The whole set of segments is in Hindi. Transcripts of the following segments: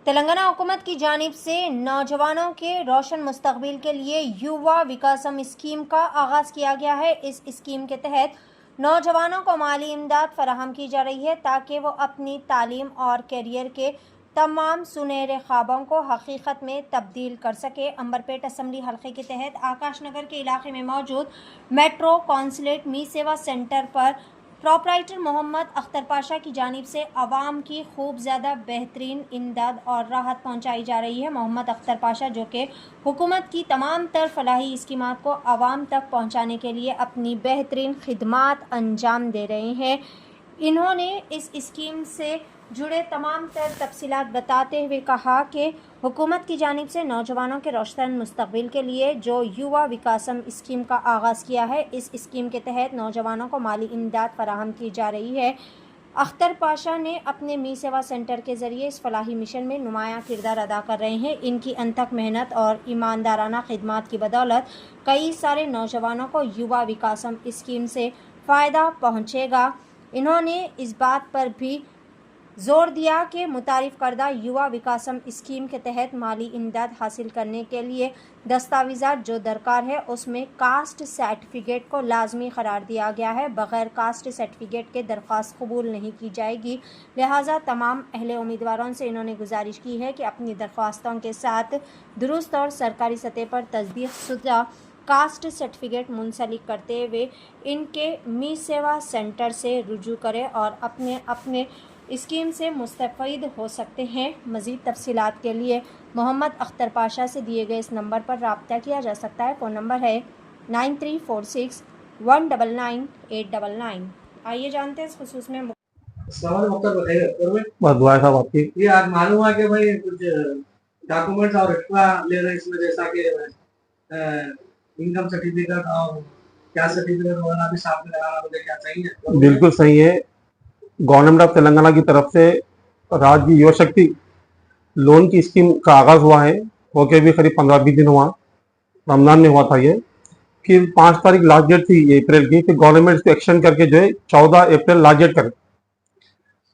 तेलंगाना हुकूमत की जानिब से नौजवानों के रोशन मुस्तकबिल के लिए युवा विकासम स्कीम का आगाज़ किया गया है। इस स्कीम के तहत नौजवानों को माली इमदाद फराहम की जा रही है ताकि वो अपनी तालीम और कैरियर के तमाम सुनहरे ख्वाबों को हकीकत में तब्दील कर सके। अंबरपेट असम्बली हल्के के तहत आकाश नगर के इलाके में मौजूद मेट्रो कौंसलेट मी सेवा सेंटर पर प्रोपराइटर मोहम्मद अख्तर पाशा की जानिब से आवाम की खूब ज़्यादा बेहतरीन इमदाद और राहत पहुंचाई जा रही है। मोहम्मद अख्तर पाशा जो कि हुकूमत की तमाम तर फलाही स्कीमात को आवाम तक पहुंचाने के लिए अपनी बेहतरीन खिदमात अंजाम दे रहे हैं। इन्होंने इस स्कीम से जुड़े तमाम तर तफसीलात बताते हुए कहा कि हुकूमत की जानिब से नौजवानों के रोशन मुस्तकबिल के लिए जो युवा विकासम स्कीम का आगाज़ किया है, इस स्कीम के तहत नौजवानों को माली इमदाद फराहम की जा रही है। अख्तर पाशा ने अपने मी सेवा सेंटर के ज़रिए इस फलाही मिशन में नुमायाँ किरदार अदा कर रहे हैं। इनकी अनथक मेहनत और ईमानदाराना खिदमात की बदौलत कई सारे नौजवानों को युवा विकासम स्कीम से फ़ायदा पहुँचेगा। इन्होंने इस बात पर भी जोर दिया कि मुतारिफ करदा युवा विकासम स्कीम के तहत माली इमदाद हासिल करने के लिए दस्तावेज़ात जो दरकार है उसमें कास्ट सर्टिफिकेट को लाजमी करार दिया गया है। बग़ैर कास्ट सर्टिफिकेट के दरख्वास्त कबूल नहीं की जाएगी। लिहाजा तमाम अहले उम्मीदवारों से इन्होंने गुजारिश की है कि अपनी दरख्वास्तों के साथ दुरुस्त और सरकारी सतह पर तस्दीक शुदा कास्ट सर्टिफिकेट मुंसलिक करते हुए इनके मी सेवा सेंटर से रुजू करें और अपने स्कीम से मुस्तफ़ीद हो सकते हैं। मज़ीद तफसीलात के लिए मोहम्मद अख्तर पाशा से दिए गए इस नंबर पर रब्ता किया जा सकता है। फ़ोन नंबर है 9346199899। आइए जानते हैं इस खुसूस में। ये आज मालूम हुआ कि भाई कुछ डॉक्यूमेंट्स और एक्स्ट्रा ले रहे हैं इसमें, जैसा कि इनकम सर्टिफिकेट और क्या सर्टिफिकेट वगैरह भी साथ में लगाना, मुझे क्या चाहिए? बिल्कुल सही है। गवर्नमेंट ऑफ तेलंगाना की तरफ से राज्य युवा शक्ति लोन की स्कीम का आगाज हुआ है। होके भी करीब 15-20 दिन हुआ, रमजान में हुआ था ये। कि 5 तारीख लास्ट डेट थी अप्रैल की, कि गवर्नमेंट इसको एक्सटेंड करके जो है 14 अप्रैल लास्ट डेट करे।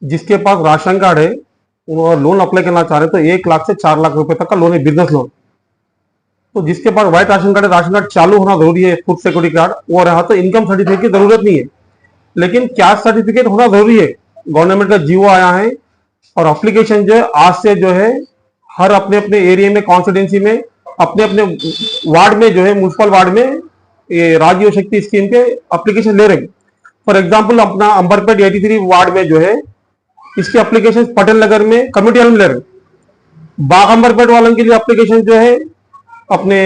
जिसके पास राशन कार्ड है और लोन अप्लाई करना चाह रहे तो 1 लाख से 4 लाख रुपए तक का लोन है, बिजनेस लोन। तो जिसके पास व्हाइट राशन कार्ड है, राशन कार्ड चालू होना जरूरी है, फूड सिक्योरिटी कार्ड वो रहा तो इनकम सर्टिफिकेट की जरूरत नहीं है, लेकिन कैस्ट सर्टिफिकेट होना जरूरी है। गवर्नमेंट का जीओ आया है और एप्लीकेशन जो है आज से जो है हर अपने अपने एरिया में, कॉन्स्टिट्यूंसी में, अपने अपने वार्ड में जो है म्यूनसिपल वार्ड में ये राज्य युवा शक्ति स्कीम के एप्लीकेशन ले रहे हैं। फॉर एग्जाम्पल अपना अंबरपेट 83 वार्ड में जो है इसके एप्लीकेशन पटेल नगर में कम्युनिटी हॉल में ले रहे हैं। बाग अंबरपेट वालों के लिए एप्लीकेशन जो है अपने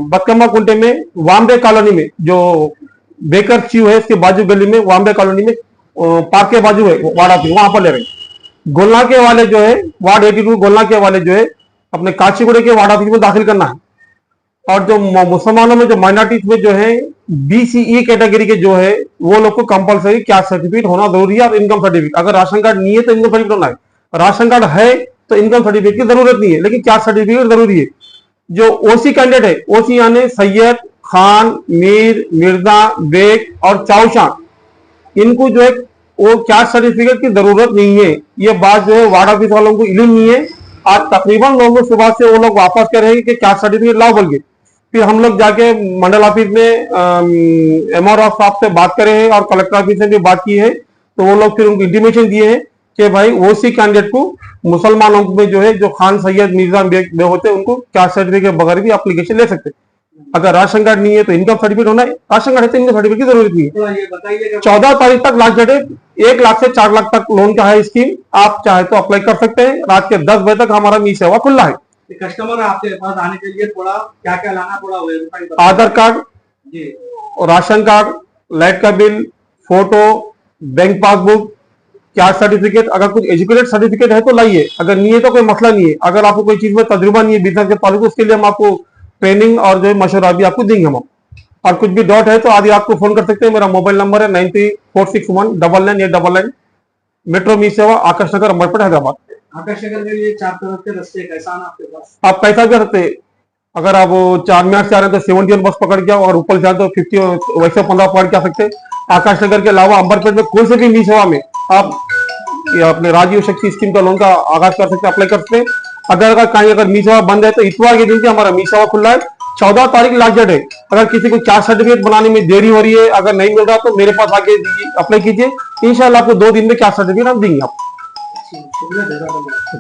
बतकम्मा कुंटे में वाम्बे कॉलोनी में, जो बेकर चीव है इसके बाजू गली में, वाम्बे कॉलोनी में पार्क के बाजू है वार्ड ऑफिस, वहां पर ले रहे हैं। गोलना के वाले जो है वार्ड 82 गोलना के वाले जो है अपने काचीगुड़े के वार्ड ऑफिस में दाखिल करना है। और जो मुसलमानों में जो माइनॉरिटीज में जो है BCE कैटेगरी के जो है वो लोग को कंपलसरी कैस्ट सर्टिफिकेट होना जरूरी है और इनकम सर्टिफिकेट। अगर राशन कार्ड नहीं है तो इनकम सर्टिफिकेट होना है, राशन कार्ड है तो इनकम सर्टिफिकेट की जरूरत नहीं है, लेकिन कैस्ट सर्टिफिकेट जरूरी है। जो ओसी कैंडिडेट है, ओसी यानी सैयद, खान, मीर, मिर्जा, बेग और चाउशान, इनको जो है वो कैस्ट सर्टिफिकेट की जरूरत नहीं है। ये बात जो है वार्ड ऑफिस वालों को इल्म नहीं है। आज तकरीबन लोगों सुबह से वो लोग वापस कर रहे हैं कि कैस्ट सर्टिफिकेट लाओ बोल के। फिर हम लोग जाके मंडल ऑफिस में MRO साहब से बात करे हैं और कलेक्टर ऑफिस से भी बात की है, तो वो लोग फिर उनको इंटीमेशन दिए हैं कि भाई ओसी कैंडिडेट को, मुसलमानों में जो है जो खान, सैयद, मिर्जा, बेग होते हैं उनको कैस्ट सर्टिफिकेट बगैर भी एप्लीकेशन ले सकते हैं। अगर राशन कार्ड नहीं है तो इनकम सर्टिफिकेट होना है, राशन कार्ड है तो इनकम सर्टिफिकेट की जरूरत नहीं है। तो ये बताइए 14 तारीख तक लास्ट डेट है। 1 लाख से 4 लाख तक लोन का है स्कीम, आप चाहे तो अप्लाई कर सकते हैं। रात के 10 बजे तक हमारा मी सेवा खुला है। कस्टमर आपके पास आने के लिए थोड़ा क्या क्या लाना पड़ा? आधार कार्ड जी, राशन कार्ड, लाइट का bill, photo, bank passbook, caste certificate. अगर कुछ एजुकेटेड सर्टिफिकेट है तो लाइए, अगर नहीं है तो कोई मसला नहीं है। अगर आपको कोई चीज में तजुर्बा नहीं है बिजनेस के ताल्लुक, उसके लिए हम आपको ट्रेनिंग और जो है मशवरा भी आपको देंगे हम। और कुछ भी डाउट है तो आदि आपको फोन कर सकते हैं। मेरा मोबाइल नंबर है 9346199899। मेट्रो मी सेवा, आकाश नगर, अंबरपेट, हैदराबाद। आकाश नगर के लिए 4 तरफ के रास्ते कैसा ना आपके पास? आप कैसा भी सकते हैं। अगर आप 4 मिनट से आ रहे हैं तो 71 बस पकड़ के, और ऊपर से आए तो 50 वैसे 15 पकड़ के आ सकते हैं। आकाश नगर के अलावा अंबरपेट में कोई से भी मी सेवा में आप ये अपने राज्य युवा शक्ति स्कीम का लोन का आगाज कर सकते हैं, अप्लाई कर सकते हैं। अगर मीसावा बंद है तो इतवार के दिन से हमारा मीसावा खुला है। 14 तारीख लास्ट डेट है। अगर किसी को कास्ट सर्टिफिकेट बनाने में देरी हो रही है, अगर नहीं मिल रहा तो मेरे पास आके अप्लाई कीजिए। इंशाल्लाह आपको 2 दिन में कास्ट सर्टिफिकेट हम देंगे आपको। शुक्रिया, जज़ाकल्लाह।